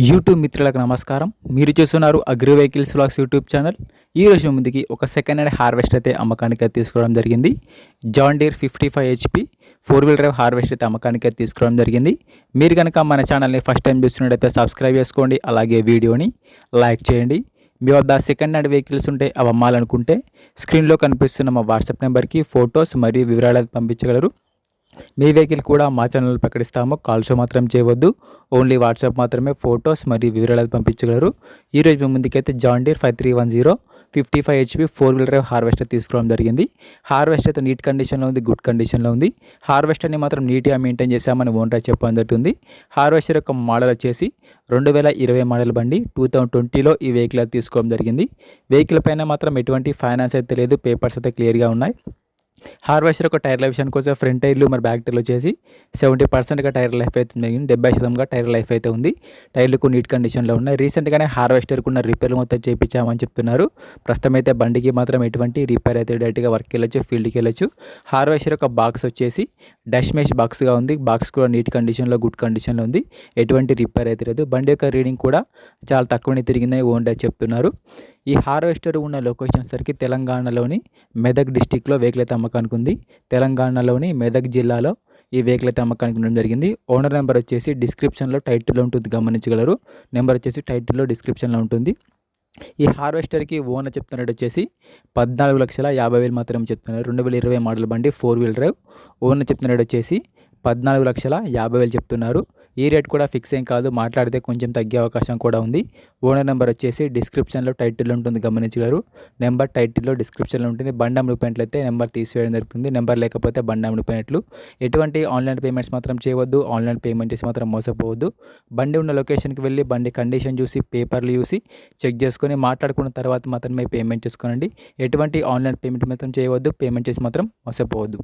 YouTube మిత్రులకు నమస్కారం. మీరు చూస్తున్నారు agri vehicles vlogs YouTube channel. ఈ రోజు ముందుకి ఒక సెకండ్ హ్యాండ్ హార్వెస్టర్ అయితే అమ్మకానికి అయితే తీసుకోవడం జరిగింది. John Deere 55 HP 4-wheel drive harvester అయితే అమ్మకానికి అయితే తీసుకోవడం జరిగింది. మీరు కనుక మన ఛానల్ని ఫస్ట్ టైం చూస్తున్నట్టయితే సబ్స్క్రైబ్ చేసుకోండి, అలాగే వీడియోని లైక్ చేయండి. మీ వద్ద సెకండ్ హ్యాండ్ వెహికల్స్ ఉంటే అవి అమ్మాలనుకుంటే స్క్రీన్లో కనిపిస్తున్న మా వాట్సాప్ నెంబర్కి ఫొటోస్ మరియు వివరాలు పంపించగలరు. మీ వెహికల్ కూడా మా ఛానల్ ప్రకటిస్తాము. కాల్స్ మాత్రం చేయవద్దు, ఓన్లీ వాట్సాప్ మాత్రమే ఫొటోస్ మరియు వివరాలు పంపించగలరు. ఈరోజు మీ ముందుకైతే John Deere 5310 55 HP 4-wheel drive harvester తీసుకోవడం జరిగింది. హార్వెస్టర్ అయితే నీట్ కండిషన్లో ఉంది, గుడ్ కండిషన్లో ఉంది. హార్వెస్టర్ని మాత్రం నీట్గా మెయింటైన్ చేశామని ఓనర్ చెప్పడం జరుగుతుంది. హార్వెస్టర్ యొక్క మోడల్ వచ్చేసి 2020 మోడల్ బండి, 2020లో ఈ వెహికల్ అయితే తీసుకోవడం జరిగింది. వెహికల్ పైన మాత్రం ఎటువంటి ఫైనాన్స్ అయితే లేదు, పేపర్స్ అయితే క్లియర్గా ఉన్నాయి. హార్వెస్టర్ ఒక టైర్ల విషయానికి వస్తే ఫ్రంట్ టైర్లు మరి బ్యాక్ టైర్లు వచ్చేసి 70%గా టైర్ లైఫ్ అయితే ఉంది, 70%గా టైర్ లైఫ్ అయితే ఉంది. టైర్లకు నీట్ కండిషన్లో ఉన్నాయి. రీసెంట్గానే హార్వెస్టర్కు ఉన్న రిపేర్లు మొత్తం చేయించామని చెప్తున్నారు. ప్రస్తుతం అయితే బండికి మాత్రం ఎటువంటి రిపేర్ అయితే డైరెక్ట్గా వర్క్కి వెళ్ళొచ్చు, ఫీల్డ్కి వెళ్ళొచ్చు. హార్వెస్టర్ యొక్క బాక్స్ వచ్చేసి డస్ట్ మెష్ బాక్స్గా ఉంది. బాక్స్ కూడా నీట్ కండిషన్లో, గుడ్ కండిషన్లో ఉంది. ఎటువంటి రిపేర్ అయితే లేదు. బండి యొక్క రీడింగ్ కూడా చాలా తక్కువనే తిరిగిందని ఓనర్ చెప్తున్నారు. ఈ హార్వెస్టర్ ఉన్న లొకేషన్ సరికి తెలంగాణలోని మెదక్ డిస్టిక్లో వెహికల్ అయితే అమ్మకానికి ఉంది. తెలంగాణలోని మెదక్ జిల్లాలో ఈ వెహికల్ అయితే అమ్మకానికి ఉండడం జరిగింది. ఓనర్ నెంబర్ వచ్చేసి డిస్క్రిప్షన్లో టైటిల్లో ఉంటుంది, గమనించగలరు. నెంబర్ వచ్చేసి టైటిల్లో డిస్క్రిప్షన్లో ఉంటుంది. ఈ హార్వెస్టర్కి ఓనర్ చెప్తున్నట్టు వచ్చేసి 14,50,000 మాత్రమే చెప్తున్నారు. 2020 మోడల్ బండి 4-wheel drive. ఓనర్ చెప్తున్నట్టు వచ్చేసి 14,50,000 చెప్తున్నారు. ఈ రేట్ కూడా ఫిక్స్ ఏం కాదు, మాట్లాడితే కొంచెం తగ్గే అవకాశం కూడా ఉంది. ఓనర్ నెంబర్ వచ్చేసి డిస్క్రిప్షన్లో టైటిల్లో ఉంటుంది, గమనించగలరు. నెంబర్ టైటిల్లో డిస్క్రిప్షన్లో ఉంటుంది. బండి అమ్ముడుపోయినట్లయితే నెంబర్ తీసివేయడం జరుగుతుంది. నెంబర్ లేకపోతే బండి అమ్ముడుపోయినట్లు. ఎటువంటి ఆన్లైన్ పేమెంట్స్ మాత్రం చేయవద్దు, ఆన్లైన్ పేమెంట్ చేసి మాత్రం మోసపోవద్దు. బండి ఉన్న లొకేషన్కి వెళ్ళి బండి కండిషన్ చూసి, పేపర్లు చూసి చెక్ చేసుకొని మాట్లాడుకున్న తర్వాత మాత్రమే పేమెంట్ చేసుకోనండి. ఎటువంటి ఆన్లైన్ పేమెంట్ మాత్రం చేయవద్దు, పేమెంట్ చేసి మాత్రం మోసపోవద్దు.